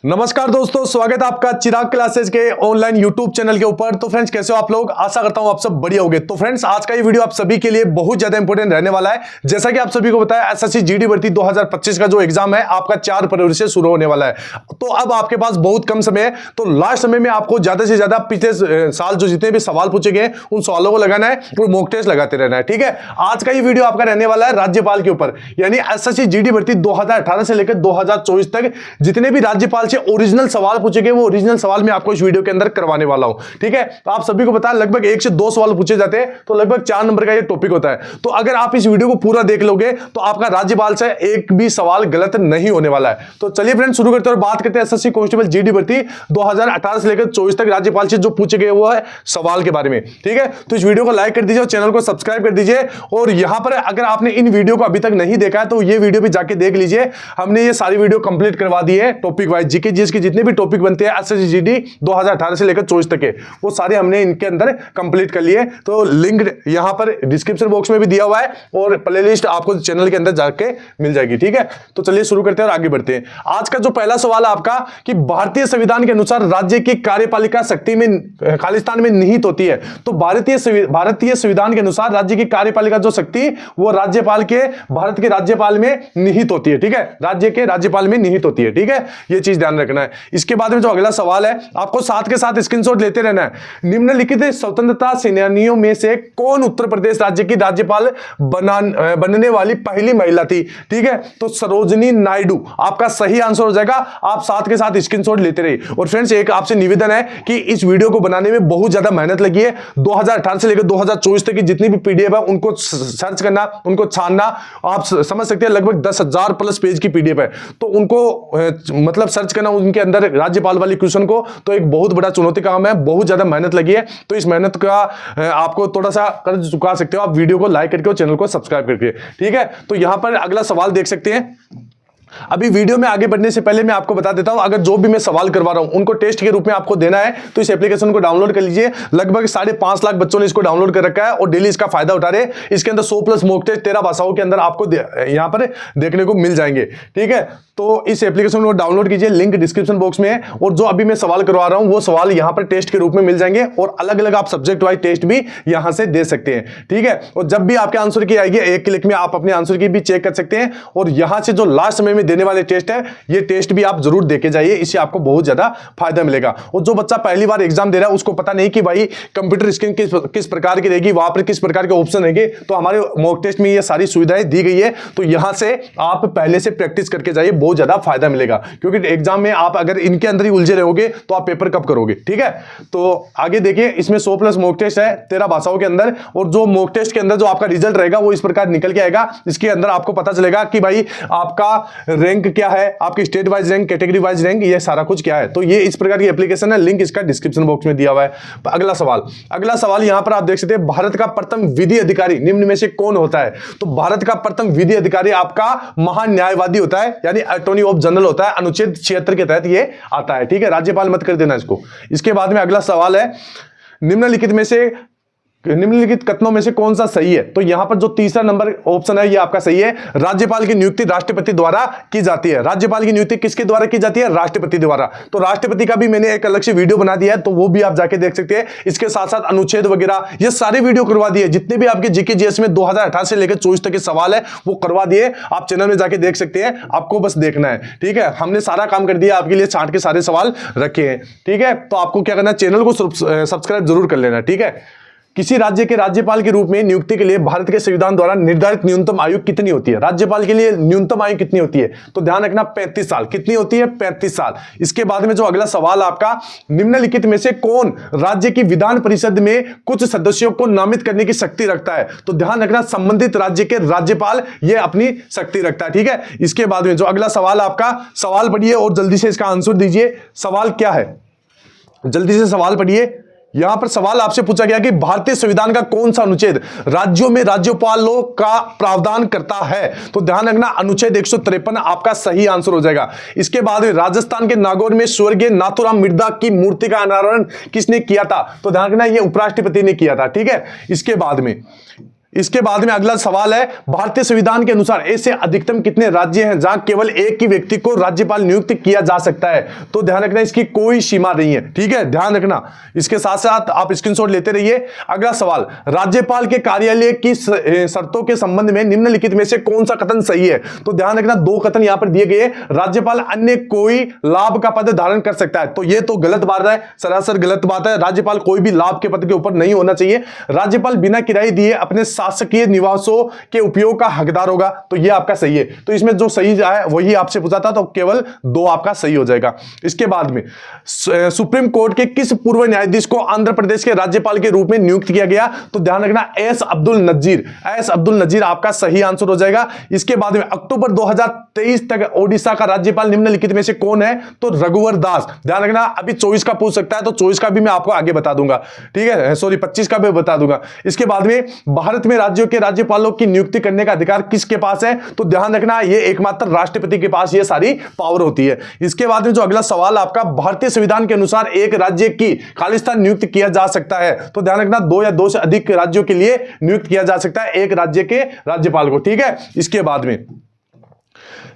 नमस्कार दोस्तों, स्वागत है आपका चिराग क्लासेस के ऑनलाइन यूट्यूब चैनल के ऊपर। तो फ्रेंड्स, कैसे हो आप लोग? आशा करता हूं आप सब बढ़िया होंगे। तो फ्रेंड्स, आज का ये वीडियो आप सभी के लिए बहुत ज्यादा इंपॉर्टेंट रहने वाला है। जैसा कि आप सभी को पता है, एसएससी जीडी भर्ती 2025 का जो एग्जाम है आपका 4 फरवरी से शुरू होने वाला है। तो अब आपके पास बहुत कम समय है, तो लास्ट समय में आपको ज्यादा से ज्यादा पिछले साल जो जितने भी सवाल पूछे गए उन सवालों को लगाना है और मॉक टेस्ट लगाते रहना है। ठीक है, आज का ये वीडियो आपका रहने वाला है राज्यपाल के ऊपर, यानी एसएससी जीडी भर्ती 2018 से लेकर 2024 तक जितने भी राज्यपाल से ओरिजिनल सवाल पूछे गए वो ओरिजिनल सवाल मैं आपको इस वीडियो के अंदर करवाने वाला हूं। ठीक है, तो आप सभी को पता है लगभग 1 से 2 सवाल पूछे जाते हैं, तो लगभग 4 नंबर का ये टॉपिक होता है। तो अगर आप इस वीडियो को पूरा देख लोगे तो आपका राज्यपाल से एक भी सवाल गलत नहीं होने वाला है। तो चलिए फ्रेंड्स, शुरू करते हैं और बात करते हैं एसएससी कांस्टेबल जीडी भर्ती 2018 से लेकर 24 तक राज्यपाल से जो पूछे गए वो है सवाल के बारे में। ठीक है, तो इस वीडियो को लाइक कर दीजिए और चैनल को सब्सक्राइब कर दीजिए। और यहां पर अगर आपने इन वीडियो को अभी तक नहीं देखा है तो ये वीडियो भी जाके देख लीजिए। हमने ये सारी वीडियो कंप्लीट करवा दी है, टॉपिक वाइज जीके जीएस के जितने भी टॉपिक बनते हैं एसएससी जीडी 2018 से लेकर 24 तक के, वो सारे हमने इनके अंदर कंप्लीट कर लिए। तो लिंक यहां पर डिस्क्रिप्शन बॉक्स में भी दिया हुआ है और प्लेलिस्ट आपको चैनल के अंदर जाके मिल जाएगी। ठीक है, तो चलिए शुरू करते हैं और आगे बढ़ते हैं। आज का जो पहला सवाल है आपका कि भारतीय संविधान के अनुसार राज्य की कार्यपालिका शक्ति में खालिस्तान में निहित होती है। तो भारतीय संविधान के अनुसार राज्य की कार्यपालिका जो शक्ति वो राज्यपाल के, भारत के राज्यपाल में निहित होती है। ठीक है, राज्य के राज्यपाल में निहित होती है। ठीक है, ये चीज ध्यान रखना है। इसके बाद में जो अगला सवाल है आपको साथ के साथ स्क्रीनशॉट लेते रहना है। निम्नलिखित स्वतंत्रता सेनानियों में से कौन उत्तर प्रदेश राज्य की राज्यपाल बनने वाली पहली महिला थी? ठीक है, तो सरोजनी नायडू आपका सही आंसर हो जाएगा। आप साथ के साथ स्क्रीनशॉट लेते रहिए। और फ्रेंड्स, एक आपसे निवेदन है कि इस वीडियो को बनाने में बहुत ज्यादा मेहनत लगी है। 2018 से लेकर 2024 तक की जितनी भी पीडीएफ है उनको सर्च करना, उनको छानना। आप समझ सकते हैं लगभग 10,000 प्लस पेज की पीडीएफ है, तो उनको मतलब सर्च करना उनके अंदर राज्यपाल वाली क्वेश्चन को, तो एक बहुत बड़ा चुनौती काम है, बहुत ज्यादा मेहनत लगी है। तो इस मेहनत का आपको थोड़ा सा कर्ज चुका सकते हो आप वीडियो को लाइक करके और चैनल को सब्सक्राइब करके। ठीक है, तो यहां पर अगला सवाल देख सकते हैं। अभी वीडियो में आगे बढ़ने से पहले मैं आपको बता देता हूं, अगर जो भी मैं सवाल करवा रहा हूं उनको टेस्ट के रूप में आपको देना है तो इस एप्लीकेशन को डाउनलोड कर लीजिए। लगभग 5.5 लाख बच्चों ने इसको डाउनलोड कर रखा है और डेली इसका फायदा उठा रहे हैं। इसके अंदर 100 प्लस मॉक टेस्ट 13 भाषाओं के अंदर आपको यहां पर देखने को मिल जाएंगे। ठीक है, तो इस एप्लीकेशन को डाउनलोड कीजिए, लिंक डिस्क्रिप्शन बॉक्स में है। और जो अभी मैं सवाल करवा रहा हूं वो सवाल यहां पर टेस्ट के रूप में मिल जाएंगे और अलग अलग आप सब्जेक्ट वाइज टेस्ट भी यहां से दे सकते हैं। ठीक है, और जब भी आपके आंसर की आएगी एक क्लिक में आप अपने आंसर की भी चेक कर सकते हैं। और यहां से जो लास्ट समय में देने वाले टेस्ट है ये टेस्ट भी आप जरूर देके जाइए, इससे आपको बहुत ज्यादा फायदा मिलेगा। और जो बच्चा पहली बार एग्जाम दे रहा है उसको पता नहीं कि भाई कंप्यूटर स्क्रीन किस प्रकार की रहेगी, वहां पर किस प्रकार के ऑप्शन रहेंगे, तो हमारे मॉक टेस्ट में ये सारी सुविधाएं दी गई है। तो यहां से आप पहले से प्रैक्टिस करके जाइए, बहुत ज्यादा फायदा मिलेगा। क्योंकि एग्जाम में आप अगर इनके अंदर ही उलझे रहोगे तो आप पेपर कब करोगे? ठीक है, तो आगे देखिए, इसमें 100 प्लस मॉक टेस्ट है 13 भाषाओं के अंदर। और जो मॉक टेस्ट के अंदर जो आपका रिजल्ट रहेगा वो इस प्रकार निकल के आएगा। इसके अंदर आपको पता चलेगा कि भाई आपका रैंक क्या है, आपकी state wise rank, category wise rank, ये सारा कुछ क्या है। तो ये इस प्रकार की एप्लीकेशन है, लिंक इसका डिस्क्रिप्शन बॉक्स में दिया हुआ है। अगला सवाल यहां पर आप देख सकते हैं, भारत का प्रथम विधि अधिकारी निम्न में से कौन होता है? तो भारत का प्रथम विधि अधिकारी आपका महान्यायवादी होता है, यानी अटॉर्नी ऑफ जनरल होता है। अनुच्छेद 76 के तहत ये आता है। ठीक है, राज्यपाल मत कर देना इसको। इसके बाद में अगला सवाल है, निम्नलिखित कथनों में से कौन सा सही है? तो यहां पर जो तीसरा नंबर ऑप्शन है ये आपका सही है। राज्यपाल की नियुक्ति राष्ट्रपति द्वारा की जाती है। राज्यपाल की नियुक्ति किसके द्वारा की जाती है? राष्ट्रपति द्वारा। तो राष्ट्रपति का भी मैंने एक अलग से वीडियो बना दिया है, तो वो भी आप जाके देख सकते हैं। इसके साथ साथ अनुच्छेद वगैरह ये सारे वीडियो करवा दिए, जितने भी आपके जीके जीएस में 2018 से लेकर 24 तक के सवाल है वो करवा दिए। आप चैनल में जाके देख सकते हैं, आपको बस देखना है। ठीक है, हमने सारा काम कर दिया आपके लिए, छांट के सारे सवाल रखे हैं। ठीक है, तो आपको क्या करना है, चैनल को सब्सक्राइब जरूर कर लेना। ठीक है, किसी राज्य के राज्यपाल के रूप में नियुक्ति के लिए भारत के संविधान द्वारा निर्धारित न्यूनतम आयु कितनी होती है? राज्यपाल के लिए न्यूनतम आयु कितनी होती है? तो ध्यान रखना 35 साल। कितनी होती है? 35 साल। इसके बाद में जो अगला सवाल आपका, निम्नलिखित में से कौन राज्य की विधान परिषद में कुछ सदस्यों को नामित करने की शक्ति रखता है? तो ध्यान रखना संबंधित राज्य के राज्यपाल ये अपनी शक्ति रखता है। ठीक है, इसके बाद में जो अगला सवाल आपका, सवाल पढ़िए और जल्दी से इसका आंसर दीजिए। सवाल क्या है? जल्दी से सवाल पढ़िए। यहां पर सवाल आपसे पूछा गया कि भारतीय संविधान का कौन सा अनुच्छेद राज्यों में राज्यपालों का प्रावधान करता है? तो ध्यान रखना अनुच्छेद 153 आपका सही आंसर हो जाएगा। इसके बाद राजस्थान के नागौर में स्वर्गीय नाथूराम मिर्धा की मूर्ति का अनावरण किसने किया था? तो ध्यान रखना ये उपराष्ट्रपति ने किया था। ठीक है, इसके बाद में इसके बाद में अगला सवाल है, भारतीय संविधान के अनुसार ऐसे अधिकतम कितने राज्य हैं जहां केवल एक ही व्यक्ति को राज्यपाल नियुक्त किया जा सकता है? तो ध्यान रखना, इसकी कोई सीमा नहीं है, ठीक है, ध्यान रखना। इसके साथ साथ आप स्क्रीनशॉट लेते रहिए। अगला सवाल, राज्यपाल के कार्यालय की शर्तों के संबंध में निम्नलिखित में से कौन सा कथन सही है? तो ध्यान रखना, दो कथन यहां पर दिए गए, राज्यपाल अन्य कोई लाभ का पद धारण कर सकता है, तो यह तो गलत बात है, सरासर गलत बात है। राज्यपाल कोई भी लाभ के पद के ऊपर नहीं होना चाहिए। राज्यपाल बिना किराए दिए अपने शासकीय निवासों के उपयोग का हकदार होगा, तो यह आपका सही है। तो इसमें जो सही है वही आपसे पूछा था, तो केवल दो आपका सही हो जाएगा। इसके बाद में सुप्रीम कोर्ट के किस पूर्व न्यायाधीश को आंध्र प्रदेश के राज्यपाल के रूप में नियुक्त किया गया? तो ध्यान रखना, एस अब्दुल नजीर, एस अब्दुल नजीर आपका सही आंसर हो जाएगा। इसके बाद में अक्टूबर 2023 तक ओडिशा का राज्यपाल निम्नलिखित में से कौन है? तो रघुवर दास। ध्यान रखना, अभी 24 का पूछ सकता है, तो 24 का भी मैं आपको आगे बता दूंगा, ठीक है, सॉरी 25 का भी बता दूंगा। इसके बाद में भारत में राज्यों के राज्यपालों की नियुक्ति करने का अधिकार किसके पास है? तो ध्यान रखना, यह एकमात्र राष्ट्रपति के पास यह सारी पावर होती है। इसके बाद में जो अगला सवाल आपका, भारतीय संविधान के अनुसार एक राज्य की खालिस्तान नियुक्त किया जा सकता है? तो ध्यान रखना, दो या दो से अधिक राज्यों के लिए नियुक्त किया जा सकता है एक राज्य के राज्यपाल को, ठीक है। इसके बाद में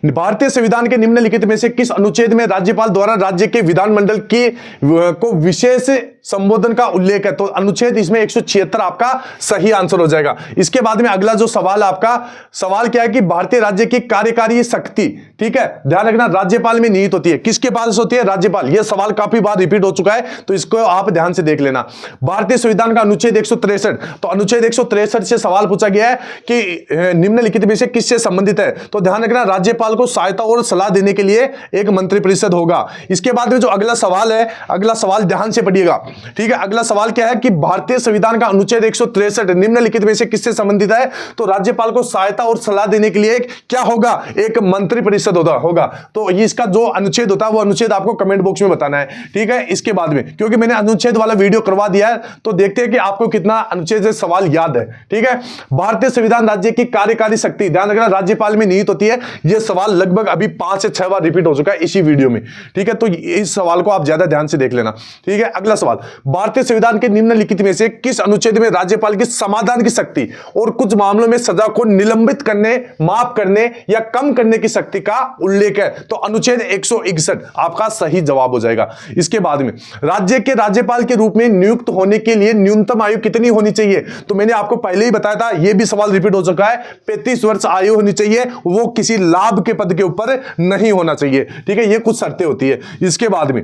भारतीय संविधान के निम्नलिखित में से किस अनुच्छेद में राज्यपाल द्वारा राज्य के विधानमंडल की को विशेष संबोधन का उल्लेख है? तो अनुच्छेद इसमें 176 आपका सही आंसर हो जाएगा। इसके बाद में अगला जो सवाल आपका, सवाल क्या है कि भारतीय राज्य की कार्यकारी शक्ति, ठीक है, ध्यान रखना, राज्यपाल में निहित होती है। किसके पास होती है? राज्यपाल। यह सवाल काफी बार रिपीट हो चुका है, तो इसको आप ध्यान से देख लेना। भारतीय संविधान का अनुच्छेद 163, तो अनुच्छेद 163 से सवाल पूछा गया है कि निम्नलिखित में से किससे संबंधित है? तो ध्यान रखना, राज्यपाल को सहायता और सलाह देने के लिए एक मंत्रिपरिषद होगा। इसके बाद में जो अगला सवाल है, अगला सवाल ध्यान से पढ़िएगा, ठीक है। अगला सवाल क्या है कि भारतीय संविधान का अनुच्छेद 163 निम्नलिखित में से किससे संबंधित है? तो राज्यपाल को सहायता और सलाह देने के लिए क्या होगा? एक मंत्रिपरिषद होगा। तो इसका जो अनुच्छेद होता है वो अनुच्छेद आपको कमेंट बॉक्स में बताना है, ठीक है। इसके बाद में क्योंकि मैंने अनुच्छेद वाला वीडियो करवा दिया है, तो देखते हैं कि आपको कितना अनुच्छेद से सवाल याद है, ठीक है। भारतीय संविधान राज्य की कार्यकारी शक्ति, ध्यान रखना, राज्यपाल में निहित होती है। यह सवाल लगभग अभी 5 से 6 बार रिपीट हो चुका है इसी वीडियो में, ठीक है। तो इस सवाल को आप ज्यादा ध्यान से देख लेना, ठीक है। अगला सवाल, भारतीय संविधान के निम्नलिखित में से किस अनुच्छेद में राज्यपाल की समाधान की शक्ति और कुछ मामलों में सजा को निलंबित करने, माफ करने या कम करने की शक्ति का उल्लेख है? तो अनुच्छेद 161 आपका सही जवाब हो जाएगा। इसके बाद में राज्य के राज्यपाल के रूप में नियुक्त होने के लिए न्यूनतम आयु कितनी होनी चाहिए? तो मैंने आपको पहले ही बताया था, यह भी सवाल रिपीट हो चुका है, 35 वर्ष आयु होनी चाहिए, वो किसी लाभ के पद के ऊपर नहीं होना चाहिए, ठीक है। ये कुछ शर्तें होती है। इसके बाद में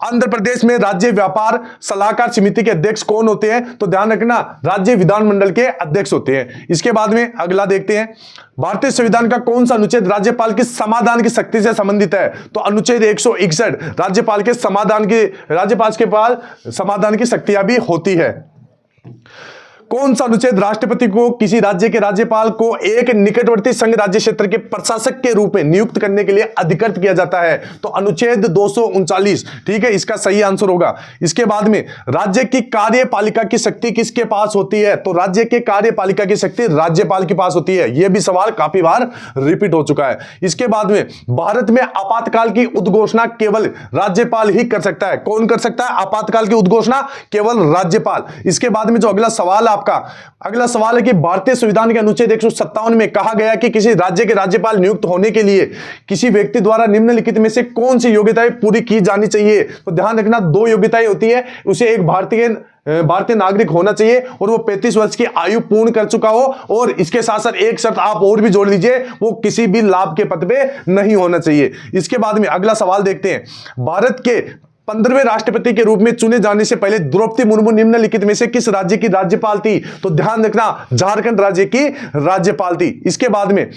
आंध्र प्रदेश में राज्य व्यापार सलाहकार समिति के अध्यक्ष कौन होते हैं? तो ध्यान रखना, राज्य विधानमंडल के अध्यक्ष होते हैं। इसके बाद में अगला देखते हैं, भारतीय संविधान का कौन सा अनुच्छेद राज्यपाल की समाधान की शक्ति से संबंधित है? तो अनुच्छेद 161 राज्यपाल के पास समाधान की शक्तियां भी होती है। कौन सा अनुच्छेद राष्ट्रपति को किसी राज्य के राज्यपाल को एक निकटवर्ती संघ राज्य क्षेत्र के प्रशासक के रूप में नियुक्त करने के लिए अधिकृत किया जाता है? तो अनुच्छेद 239, ठीक है, इसका सही आंसर होगा। इसके बाद में राज्य की कार्यपालिका की शक्ति किसके पास होती है? तो राज्य के कार्यपालिका की शक्ति राज्यपाल के पास होती है। यह भी सवाल काफी बार रिपीट हो चुका है। इसके बाद में भारत में आपातकाल की उद्घोषणा केवल राज्यपाल ही कर सकता है। कौन कर सकता है आपातकाल की उद्घोषणा? केवल राज्यपाल। इसके बाद में जो अगला सवाल आपका, अगला सवाल है कि भारतीय संविधान के अनुच्छेद 157 में कहा गया कि किसी राज्य के राज्यपाल नियुक्त होने के लिए किसी व्यक्ति द्वारा निम्नलिखित में से कौन सी योग्यताएं पूरी की जानी चाहिए? तो ध्यान रखना, 2 योग्यताएं होती है। उसे एक भारतीय नागरिक होना चाहिए और वो 35 वर्ष की आयु पूर्ण कर चुका हो, और इसके साथ साथ एक शर्त आप और भी जोड़ लीजिए, वो किसी भी लाभ के पद पे नहीं होना चाहिए। इसके बाद में अगला सवाल देखते हैं, भारत के 15वें राष्ट्रपति के रूप में चुने जाने से पहले द्रौपदी मुर्मू निम्नलिखित में से किस राज्य की राज्यपाल थी? तो ध्यान रखना, झारखंड राज्य की राज्यपाल थी। इसके बाद में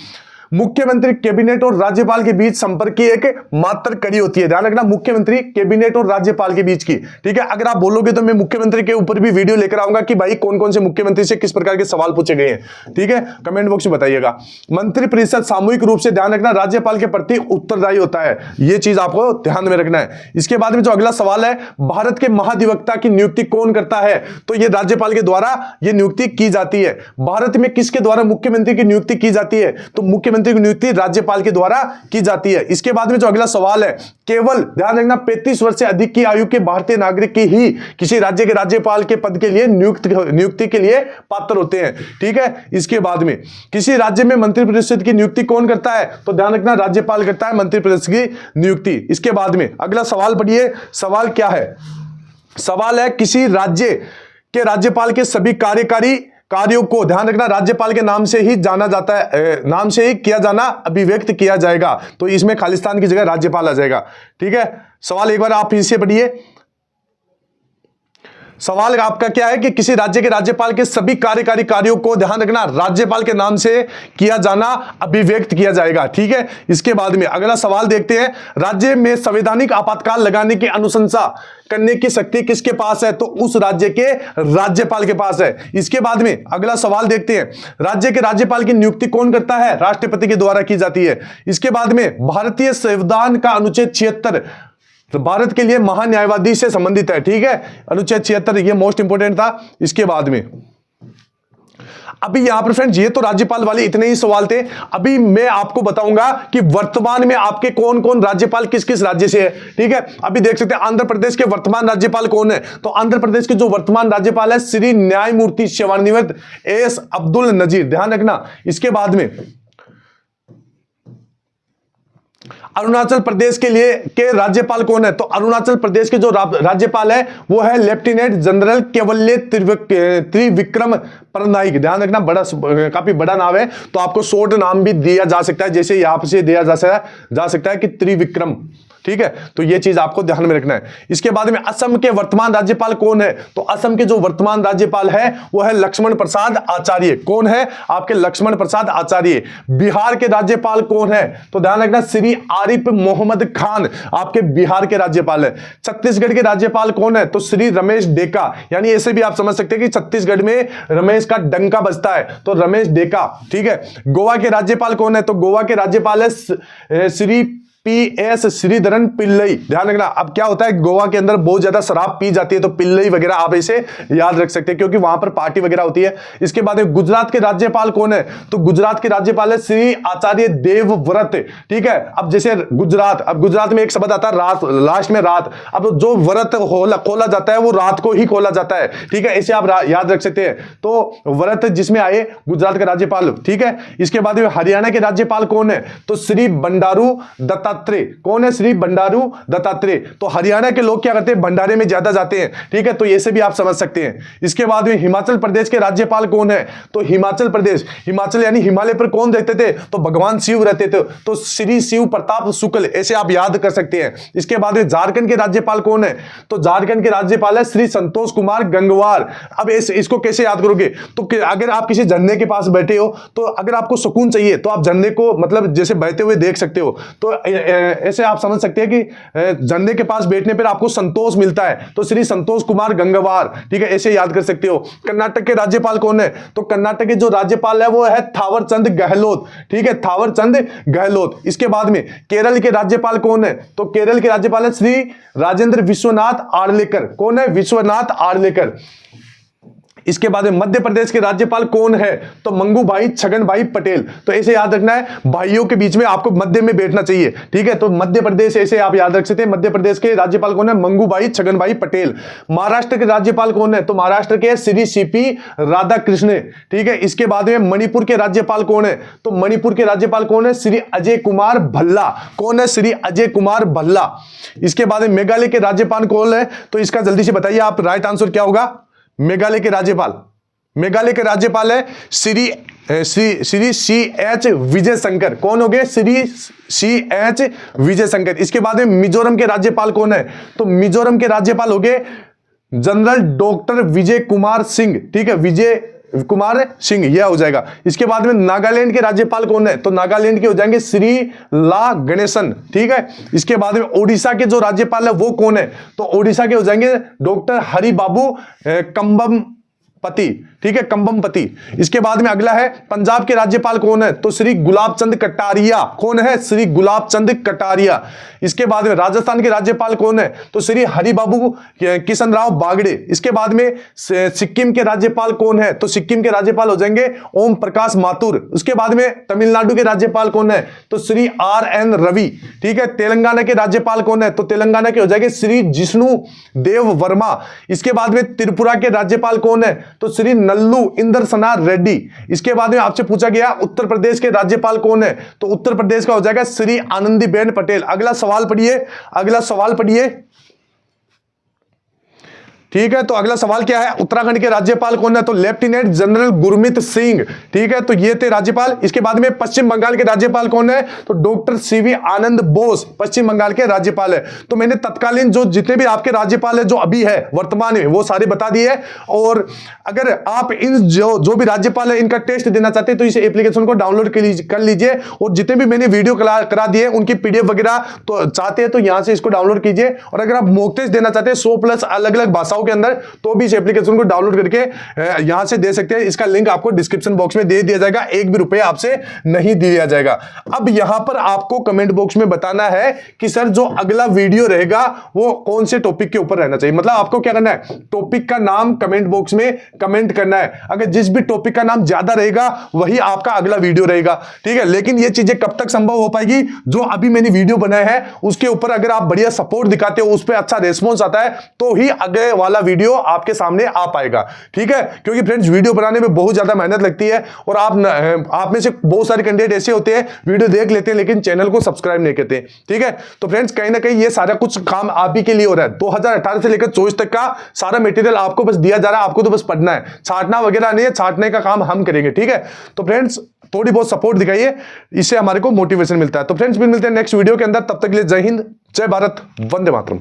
मुख्यमंत्री, कैबिनेट और राज्यपाल के बीच संपर्क की एक मात्र कड़ी होती है। ध्यान रखना, मुख्यमंत्री, कैबिनेट और राज्यपाल के बीच की, ठीक है। अगर आप बोलोगे तो मैं मुख्यमंत्री के ऊपर भी वीडियो लेकर आऊंगा कि भाई कौन कौन से मुख्यमंत्री से किस प्रकार के सवाल पूछे गए हैं, ठीक है, कमेंट बॉक्स में बताइएगा। मंत्रिपरिषद सामूहिक रूप से, ध्यान रखना, राज्यपाल के प्रति उत्तरदायी होता है। यह चीज आपको ध्यान में रखना है। इसके बाद में जो अगला सवाल है, भारत के महाधिवक्ता की नियुक्ति कौन करता है? तो यह राज्यपाल के द्वारा यह नियुक्ति की जाती है। भारत में किसके द्वारा मुख्यमंत्री की नियुक्ति की जाती है? तो मुख्यमंत्री मुख्यमंत्री की नियुक्ति राज्यपाल के द्वारा की जाती है। इसके बाद में जो अगला सवाल है, केवल ध्यान रखना 35 वर्ष से अधिक की आयु के भारतीय नागरिक ही किसी राज्य के राज्यपाल के पद के लिए नियुक्ति के लिए पात्र होते हैं। ठीक है, इसके बाद में किसी राज्य में मंत्रिपरिषद की नियुक्ति कौन करता है? तो ध्यान रखना राज्यपाल करता है मंत्रिपरिषद की नियुक्ति। इसके बाद में अगला सवाल पढ़िए, सवाल क्या है? सवाल है, किसी राज्य के राज्यपाल के सभी कार्यकारी कार्यों को ध्यान रखना राज्यपाल के नाम से ही जाना जाता है, नाम से ही किया जाना अभिव्यक्त किया जाएगा। तो इसमें खालिस्तान की जगह राज्यपाल आ जाएगा। ठीक है, सवाल एक बार आप फिर से पढ़िए। सवाल आपका क्या है कि किसी राज्य के राज्यपाल के सभी कार्यकारी कार्यों को ध्यान रखना राज्यपाल के नाम से किया जाना अभिव्यक्त किया जाएगा। ठीक है, इसके बाद में अगला सवाल देखते हैं, राज्य में संवैधानिक आपातकाल लगाने की अनुशंसा करने की शक्ति किसके पास है? तो उस राज्य के राज्यपाल के पास है। इसके बाद में अगला सवाल देखते हैं, राज्य के राज्यपाल की नियुक्ति कौन करता है? राष्ट्रपति के द्वारा की जाती है। इसके बाद में भारतीय संविधान का अनुच्छेद 76 तो भारत के लिए महान्यायवादी से संबंधित है। ठीक है, अनुच्छेद 76 ये मोस्ट इंपोर्टेंट था। इसके बाद में अभी यहां पर फ्रेंड्स ये तो राज्यपाल वाले इतने ही सवाल थे। अभी मैं आपको बताऊंगा कि वर्तमान में आपके कौन कौन राज्यपाल किस किस राज्य से है। ठीक है, अभी देख सकते हैं आंध्र प्रदेश के वर्तमान राज्यपाल कौन है? तो आंध्र प्रदेश के जो वर्तमान राज्यपाल है श्री न्यायमूर्ति सेवानिवृत्त एस अब्दुल नजीर, ध्यान रखना। इसके बाद में अरुणाचल प्रदेश के लिए के राज्यपाल कौन है? तो अरुणाचल प्रदेश के जो राज्यपाल है वो है लेफ्टिनेंट जनरल केवल्य त्रिविक्रम परनाइक। ध्यान रखना, काफी बड़ा नाम है, तो आपको शॉर्ट नाम भी दिया जा सकता है, जैसे यहां से दिया जा सकता है कि त्रिविक्रम। ठीक है, तो ये चीज आपको ध्यान में रखना है। इसके बाद में असम के वर्तमान राज्यपाल कौन है? तो असम के जो वर्तमान राज्यपाल है वो है लक्ष्मण प्रसाद आचार्य। कौन है? आपके लक्ष्मण प्रसाद आचार्य। बिहार के राज्यपाल कौन है? तो ध्यान रखना श्री आरिफ मोहम्मद खान आपके बिहार के राज्यपाल है। छत्तीसगढ़ के राज्यपाल कौन है? तो श्री रमेश डेका, यानी ऐसे भी आप समझ सकते हैं कि छत्तीसगढ़ में रमेश का डंका बजता है, तो रमेश डेका। ठीक है, गोवा के राज्यपाल कौन है? तो गोवा के राज्यपाल है श्री PS श्रीधरन पिल्लई। ध्यान रखना, अब क्या होता है गोवा के अंदर बहुत ज्यादा शराब पी जाती है, तो पिल्लई वगैरह आप इसे याद रख सकते हैं क्योंकि वहां पर पार्टी वगैरह होती है। इसके बाद गुजरात के राज्यपाल कौन है? तो गुजरात के राज्यपाल है श्री आचार्य देवव्रत। ठीक है, अब जैसे गुजरात, अब गुजरात में एक शब्द आता है रात, लास्ट में रात। अब जो व्रत खोला जाता है वो रात को ही खोला जाता है। ठीक है, इसे आप याद रख सकते हैं। तो व्रत जिसमें आए गुजरात के राज्यपाल। ठीक है, इसके बाद हरियाणा के राज्यपाल कौन है? तो श्री बंडारू दत्तात्रेय। कौन है? श्री बंडारू दत्तात्रेय। तो हरियाणा के लोग क्या करते हैं? भंडारे में ज्यादा जाते हैं। ठीक है, तो ये से भी आप समझ सकते हैं। इसके बाद में हिमाचल प्रदेश के राज्यपाल कौन है? तो हिमाचल प्रदेश, हिमाचल यानी हिमालय पर कौन रहते थे? तो भगवान शिव रहते थे, तो श्री शिव प्रताप शुक्ल, ऐसे आप याद कर सकते हैं। इसके बाद में झारखंड के राज्यपाल कौन है? तो झारखंड के राज्यपाल है श्री संतोष कुमार गंगवार। अब इसको कैसे याद करोगे? तो अगर आप किसी झरने के पास बैठे हो, तो अगर आपको सुकून चाहिए तो आप झरने को मतलब जैसे बहते हुए देख सकते हो, तो ऐसे आप समझ सकते हैं कि झंडे के पास बैठने पर आपको संतोष मिलता है, तो श्री संतोष कुमार गंगवार। ठीक है, ऐसे याद कर सकते हो। कर्नाटक के राज्यपाल कौन है? तो कर्नाटक के जो राज्यपाल है वो है थावरचंद गहलोत। ठीक है, थावरचंद गहलोत। इसके बाद में केरल के राज्यपाल कौन है? तो केरल के राज्यपाल है श्री राजेंद्र विश्वनाथ आर्लेकर। कौन है? विश्वनाथ आर्लेकर। इसके बाद में मध्य प्रदेश के राज्यपाल कौन है? तो मंगू भाई छगन भाई पटेल। तो ऐसे याद रखना है, भाइयों के बीच में आपको मध्य में बैठना चाहिए। ठीक है, तो मध्य प्रदेश ऐसे आप याद रख सकते हैं। मध्य प्रदेश के राज्यपाल कौन है? मंगू भाई छगन भाई पटेल। महाराष्ट्र के राज्यपाल कौन है? तो महाराष्ट्र के श्री CP राधाकृष्ण। ठीक है, इसके बाद में मणिपुर के राज्यपाल कौन है? तो मणिपुर के राज्यपाल कौन है? श्री अजय कुमार भल्ला। कौन है? श्री अजय कुमार भल्ला। इसके बाद में मेघालय के राज्यपाल कौन है? तो इसका जल्दी से बताइए आप, राइट आंसर क्या होगा? मेघालय के राज्यपाल, मेघालय के राज्यपाल है श्री CH विजय शंकर। कौन हो गए? श्री CH विजय शंकर। इसके बाद में मिजोरम के राज्यपाल कौन है? तो मिजोरम के राज्यपाल हो गए जनरल डॉक्टर विजय कुमार सिंह। ठीक है, विजय कुमार सिंह, यह हो जाएगा। इसके बाद में नागालैंड के राज्यपाल कौन है? तो नागालैंड के हो जाएंगे श्री ला गणेशन। ठीक है, इसके बाद में ओडिशा के जो राज्यपाल है वो कौन है? तो ओडिशा के हो जाएंगे डॉक्टर हरि बाबू पति, ठीक है, कंबम पति। इसके बाद में अगला है पंजाब के राज्यपाल कौन है, तो श्री गुलाब चंद कटारिया। कौन है, श्री गुलाब चंद कटारिया। इसके बाद में राजस्थान के राज्यपाल कौन है, तो श्री हरिबाबू किशन राव बागड़े। इसके बाद में सिक्किम के राज्यपाल कौन है, तो सिक्किम के राज्यपाल हो जाएंगे ओम प्रकाश माथुर। उसके बाद में तमिलनाडु के राज्यपाल कौन है, तो श्री RN रवि, ठीक है। तेलंगाना के राज्यपाल कौन है, तो तेलंगाना के हो जाएंगे श्री जिष्णु देव वर्मा। इसके बाद में त्रिपुरा के राज्यपाल कौन है, तो श्री नल्लू इंद्रसना रेड्डी। इसके बाद में आपसे पूछा गया उत्तर प्रदेश के राज्यपाल कौन है, तो उत्तर प्रदेश का हो जाएगा श्री आनंदीबेन पटेल। अगला सवाल पढ़िए, अगला सवाल पढ़िए, ठीक है। तो अगला सवाल क्या है, उत्तराखंड के राज्यपाल कौन है, तो लेफ्टिनेंट जनरल गुरमीत सिंह, ठीक है। तो ये थे राज्यपाल। इसके बाद में पश्चिम बंगाल के राज्यपाल कौन है, तो डॉक्टर CV आनंद बोस पश्चिम बंगाल के राज्यपाल है। तो मैंने तत्कालीन जो जितने भी आपके राज्यपाल है जो अभी है वर्तमान में, वो सारे बता दिए। और अगर आप इन जो भी राज्यपाल है इनका टेस्ट देना चाहते हैं तो इस एप्लीकेशन को डाउनलोड कर लीजिए। और जितने भी मैंने वीडियो करा दिए उनकी PDF वगैरह तो चाहते हैं तो यहां से इसको डाउनलोड कीजिए। और अगर आप मॉक टेस्ट देना चाहते हैं 100+ अलग अलग भाषाओं के अंदर, तो भी इस एप्लीकेशन को डाउनलोड करके यहां से दे सकते हैं। इसका लिंक आपको डिस्क्रिप्शन बॉक्स में दे दिया जाएगा, 1 भी रुपया आपसे नहीं दिया जाएगा। अब यहां पर आपको कमेंट बॉक्स में बताना है कि सर जो अगला वीडियो रहेगा वो कौन से टॉपिक के ऊपर रहना चाहिए। मतलब आपको क्या करना है, टॉपिक का नाम कमेंट बॉक्स में कमेंट करना है। अगर जिस भी टॉपिक का नाम ज्यादा रहेगा वही आपका अगला वीडियो रहेगा, ठीक है। लेकिन ये चीजें कब तक संभव हो पाएगी, जो अभी मैंने वीडियो बनाया है उसके ऊपर अगर आप बढ़िया सपोर्ट दिखाते हो, उस पर अच्छा रेस्पॉन्स आता है, तो ही अगले वाला वीडियो आपके सामने आ पाएगा, ठीक है। क्योंकि फ्रेंड्स वीडियो बनाने में बहुत ज्यादा मेहनत लगती है और आप में से बहुत सारे कैंडिडेट ऐसे होते हैं वीडियो देख लेते हैं लेकिन चैनल को सब्सक्राइब नहीं करते, ठीक है। तो फ्रेंड्स कहीं ना कहीं ये सारा कुछ काम आप ही के लिए हो रहा है। 2018 से लेकर 24 तक का सारा मटेरियल आपको बस दिया जा रहा है, आपको तो बस पढ़ना है, छांटना वगैरह नहीं है, छांटने का काम हम करेंगे, ठीक है। तो फ्रेंड्स थोड़ी बहुत सपोर्ट दिखाइए, इससे हमारे को मोटिवेशन मिलता है। तो फ्रेंड्स फिर मिलते हैं नेक्स्ट वीडियो के अंदर, तब तक के लिए जय हिंद, जय भारत, वंदे मातरम।